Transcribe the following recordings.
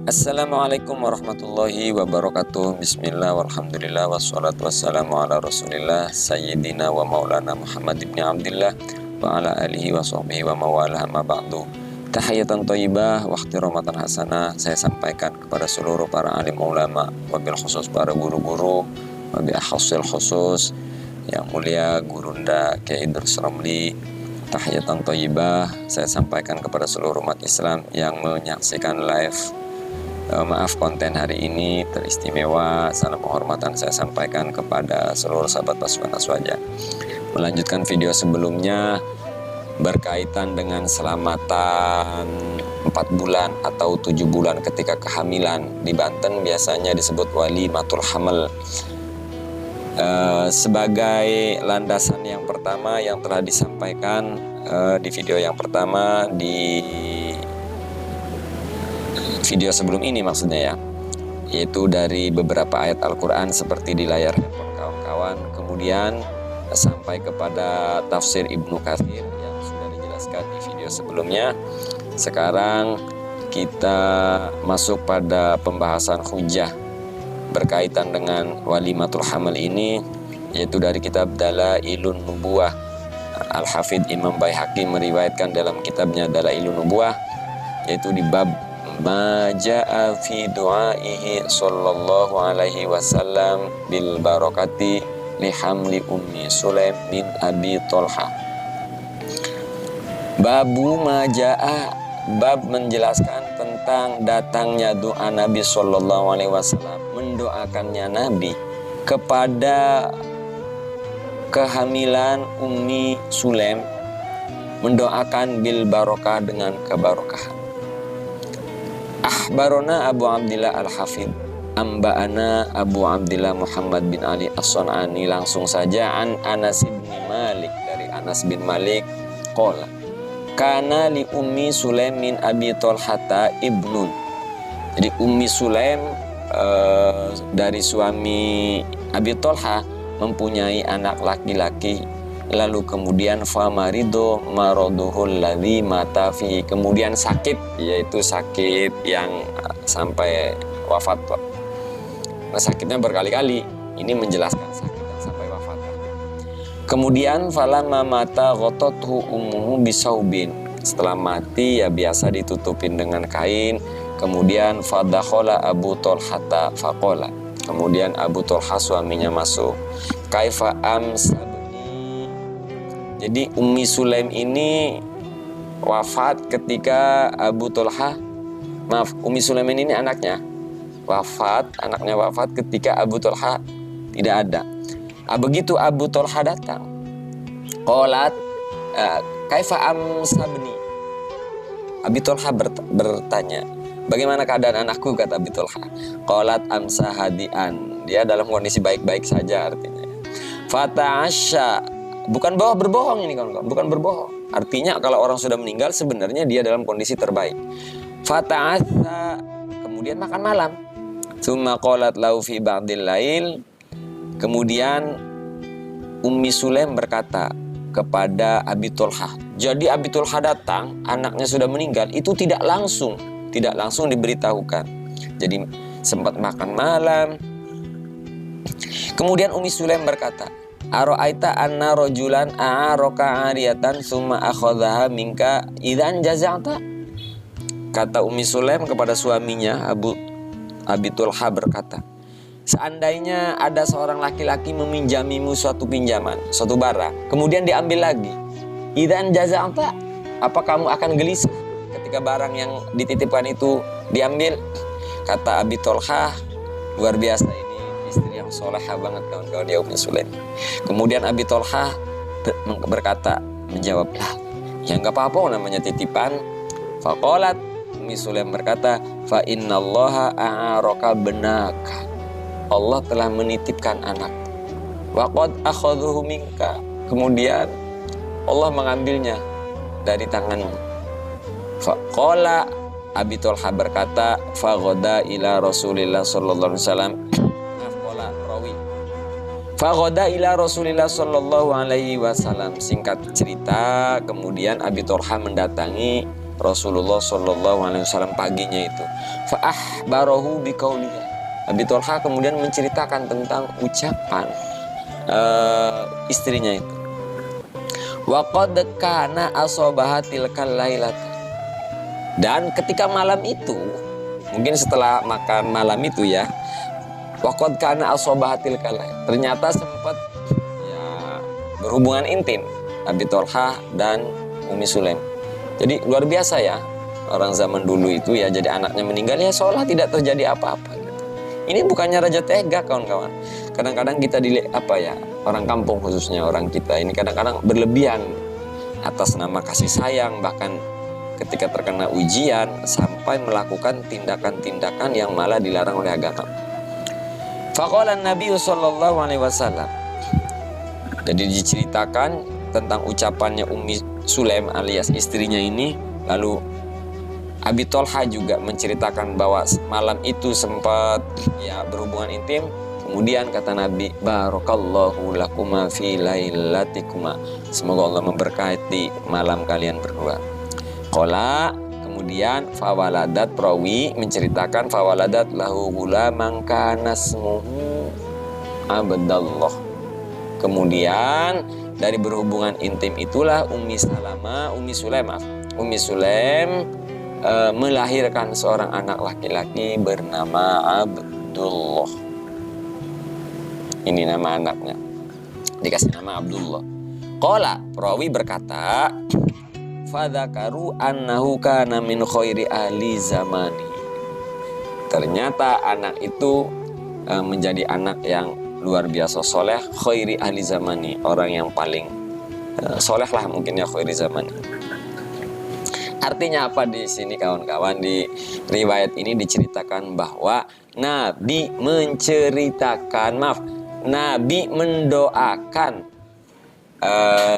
Assalamualaikum warahmatullahi wabarakatuh. Bismillah walhamdulillah wassalatu wassalamu ala rasulillah Sayyidina wa maulana Muhammad ibn Abdillah wa ala alihi wa sahbihi wa mawalah amma ba'du. Tahiyatan thayyibah wa ikhtiramatan hasanah saya sampaikan kepada seluruh para alim ulama, wabil khusus para guru-guru, wabil akhasil khusus yang mulia Gurunda Kiai Idrus Ramli. Tahiyatan thayyibah saya sampaikan kepada seluruh umat Islam yang menyaksikan live. Maaf, konten hari ini teristimewa. Salam penghormatan saya sampaikan kepada seluruh sahabat pasukan Aswaja. Melanjutkan video sebelumnya berkaitan dengan selamatan 4 bulan atau 7 bulan ketika kehamilan. Di Banten biasanya disebut walimatul hamil. Sebagai landasan yang pertama yang telah disampaikan di video yang pertama, di video sebelum ini maksudnya ya, yaitu dari beberapa ayat Al-Quran seperti di layar handphone kawan-kawan. Kemudian sampai kepada tafsir Ibnu Katsir yang sudah dijelaskan di video sebelumnya. Sekarang kita masuk pada pembahasan hujah berkaitan dengan walimatul hamil ini, yaitu dari kitab Dalailun Nubuwah. Al-Hafidh Imam Baihaqi meriwayatkan dalam kitabnya Dalailun Nubuwah, yaitu di bab ma ja'a fi du'aihi sallallahu alaihi wasallam bil barakati li hamli ummi Sulaim bin Abi Thalha. Babu ma ja'a, bab menjelaskan tentang datangnya doa Nabi sallallahu alaihi wasallam, mendoakannya Nabi kepada kehamilan Ummi Sulaim, mendoakan bil barokah dengan kebarokahan. Akhbarona Abu Abdillah Al-Hafidh Amba'ana Abu Abdillah Muhammad bin Ali As-Sun'ani, langsung saja an Anas bin Malik, dari Anas bin Malik qala kana li Ummi Sulaim min Abi Thalhata ibnun. Jadi Ummi Sulaim dari suami Abi Thalha mempunyai anak laki-laki. Lalu kemudian famarido maroduhul ladzi mata fihi, kemudian sakit, yaitu sakit yang sampai wafat. Nah, sakitnya berkali-kali, ini menjelaskan sakit yang sampai wafat. Kemudian falamma mata ghatathu ummuhu bisaubin, setelah mati ya biasa ditutupin dengan kain. Kemudian fadakhala Abu Thalhata faqala, kemudian Abu Thalha suaminya masuk. Kaifa amsa. Jadi Ummi Sulaim ini wafat ketika Abu Thalha, Ummi Sulaim ini anaknya wafat ketika Abu Thalha tidak ada. Begitu Abu Thalha datang, qalat kaifa amsabni. Abi Thalha bertanya, bagaimana keadaan anakku, kata Abi Thalha. Qalat amsa hadian, dia dalam kondisi baik-baik saja, artinya. Fata'asya, bukan berbohong ini kawan-kawan, bukan berbohong. Artinya kalau orang sudah meninggal sebenarnya dia dalam kondisi terbaik. Fata'atha, kemudian makan malam. Tsumma qalat lau fi ba'dil lail, kemudian Ummi Sulaim berkata kepada Abi Thalha. Jadi Abi Thalha datang, anaknya sudah meninggal, itu tidak langsung diberitahukan. Jadi sempat makan malam. Kemudian Ummi Sulaim berkata, Aro'aita anna rojulan a'aroka ariyatan summa akhadhaha minka idzan jaza'ta. Kata Ummi Sulaim kepada suaminya Abi Thalha berkata, seandainya ada seorang laki-laki meminjamimu suatu pinjaman, suatu barang, kemudian diambil lagi, idzan jaza'ta, apa kamu akan gelisah ketika barang yang dititipkan itu diambil? Kata Abi Thalha, luar biasa ini istri yang solehah banget kawan-kawan ya Ummi Sulaim. Kemudian Abi Thalha berkata, menjawab, ya nggak apa-apa namanya titipan. Faqalat, Ummi Sulaim berkata, fa innallaha a'araka benaka, Allah telah menitipkan anak. Wa qad akhadhuhu minka, kemudian Allah mengambilnya dari tanganmu. Faqala, Abi Thalha berkata, fa ghada ila Rasulillah sallallahu alaihi wasallam. Faghoda ila Rasulillah sallallahu alaihi wasallam. Singkat cerita, kemudian Abi Thalha mendatangi Rasulullah Shallallahu Alaihi Wasallam paginya itu. Fa'ahbarahu biqauliha. Abi Thalha kemudian menceritakan tentang ucapan istrinya itu. Wa qad kana asabaha tilkal lailata. Dan ketika malam itu, mungkin setelah makan malam itu ya, wa qad kana asabaha tilkal lailata. Ternyata sempat ya berhubungan intim Abi Thalha dan Ummi Sulaim. Jadi luar biasa ya, orang zaman dulu itu ya, jadi anaknya meninggal ya seolah tidak terjadi apa-apa gitu. Ini bukannya raja tega kawan-kawan. Kadang-kadang kita orang kampung khususnya orang kita ini kadang-kadang berlebihan atas nama kasih sayang, bahkan ketika terkena ujian sampai melakukan tindakan-tindakan yang malah dilarang oleh agama. Faqala Nabi sallallahu alaihi wasallam. Jadi diceritakan tentang ucapannya Ummi Sulaim alias istrinya ini. Lalu Abi Thalha juga menceritakan bahwa malam itu sempat ya berhubungan intim. Kemudian kata Nabi, barakallahu lakuma fi lailatikuma. Semoga Allah memberkati malam kalian berdua. Qala, kemudian fawaladat, perawi menceritakan fawaladat lahu gulaman kana ismuhu Abdullah. Kemudian dari berhubungan intim itulah Ummi Sulaim melahirkan seorang anak laki-laki bernama Abdullah. Ini nama anaknya, dikasih nama Abdullah. Qala, perawi berkata, fadzakaru annahu kana min khairi ahli zamani. Ternyata anak itu menjadi anak yang luar biasa soleh, khairi ahli zamani, orang yang paling soleh lah mungkin ya, khairi zamani. Artinya apa di sini kawan-kawan? Di riwayat ini diceritakan bahwa Nabi mendoakan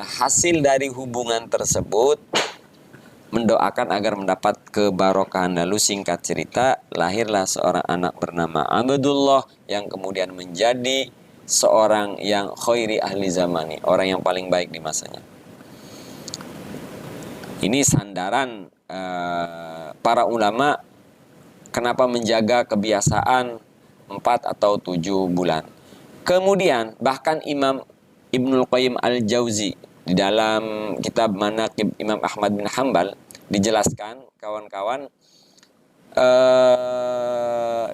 hasil dari hubungan tersebut, mendoakan agar mendapat kebarokahan. Lalu singkat cerita, lahirlah seorang anak bernama Abdullah yang kemudian menjadi seorang yang khairi ahli zamani, orang yang paling baik di masanya. Ini sandaran para ulama kenapa menjaga kebiasaan 4 atau 7 bulan. Kemudian bahkan Imam Ibnul Qayyim Al-Jauzi di dalam kitab Manaqib Imam Ahmad bin Hanbal dijelaskan kawan-kawan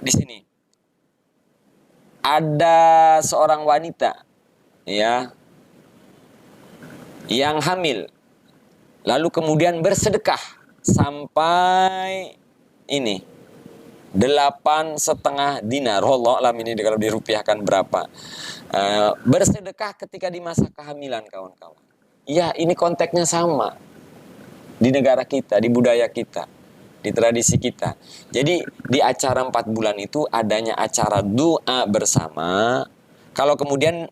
di sini ada seorang wanita ya yang hamil, lalu kemudian bersedekah sampai ini 8,5 dinar. Wallahu alam ini kalau dirupiahkan berapa. Bersedekah ketika di masa kehamilan kawan-kawan. Ya, ini konteksnya sama di negara kita, di budaya kita, di tradisi kita. Jadi di acara 4 bulan itu adanya acara doa bersama. Kalau kemudian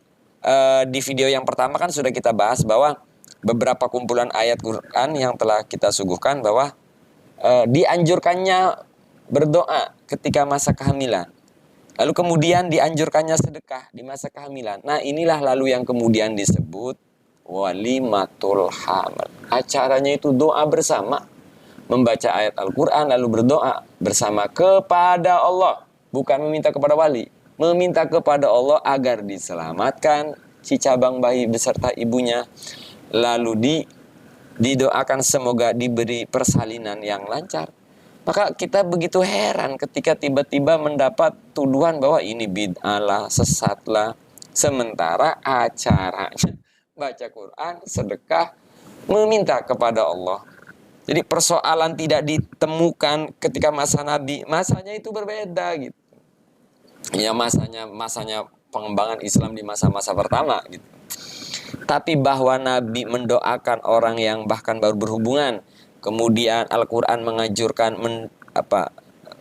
di video yang pertama kan sudah kita bahas bahwa beberapa kumpulan ayat Quran yang telah kita suguhkan bahwa dianjurkannya berdoa ketika masa kehamilan. Lalu kemudian dianjurkannya sedekah di masa kehamilan. Nah, inilah lalu yang kemudian disebut walimatul hamil. Acaranya itu doa bersama, membaca ayat Al-Quran lalu berdoa bersama kepada Allah. Bukan meminta kepada wali, meminta kepada Allah agar diselamatkan si cabang bayi beserta ibunya. Lalu didoakan semoga diberi persalinan yang lancar. Maka kita begitu heran ketika tiba-tiba mendapat tuduhan bahwa ini bid'ah lah, sesat lah. Sementara acaranya baca Quran, sedekah, meminta kepada Allah. Jadi persoalan tidak ditemukan ketika masa Nabi. Masanya itu berbeda gitu. Ya masanya pengembangan Islam di masa-masa pertama gitu. Tapi bahwa Nabi mendoakan orang yang bahkan baru berhubungan, kemudian Al-Quran mengajurkan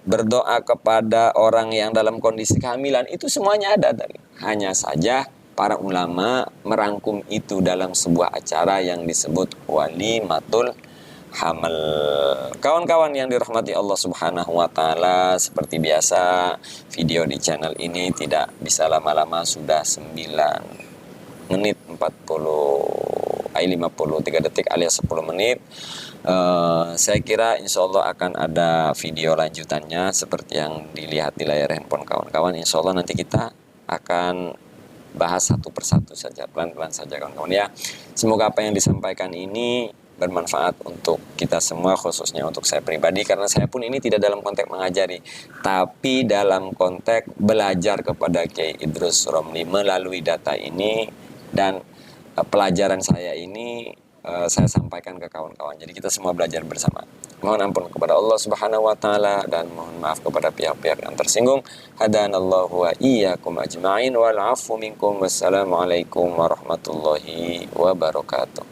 berdoa kepada orang yang dalam kondisi kehamilan, itu semuanya ada tadi. Hanya saja para ulama merangkum itu dalam sebuah acara yang disebut walimatul hamil. Kawan-kawan yang dirahmati Allah Subhanahu wa taala, seperti biasa video di channel ini tidak bisa lama-lama, sudah 9 menit 53 detik alias 10 menit. Saya kira insya Allah akan ada video lanjutannya seperti yang dilihat di layar handphone kawan-kawan. Insya Allah nanti kita akan bahas satu persatu saja, pelan-pelan saja kawan-kawan ya. Semoga apa yang disampaikan ini bermanfaat untuk kita semua, khususnya untuk saya pribadi, karena saya pun ini tidak dalam konteks mengajari, tapi dalam konteks belajar kepada Kiai Idrus Romli melalui data ini, dan pelajaran saya ini saya sampaikan ke kawan-kawan. Jadi kita semua belajar bersama. Mohon ampun kepada Allah Subhanahu wa taala dan mohon maaf kepada pihak-pihak yang tersinggung. Hadanallahu wa iyyakum ajma'in wal 'afwu minkum. Wassalamualaikum warahmatullahi wabarakatuh.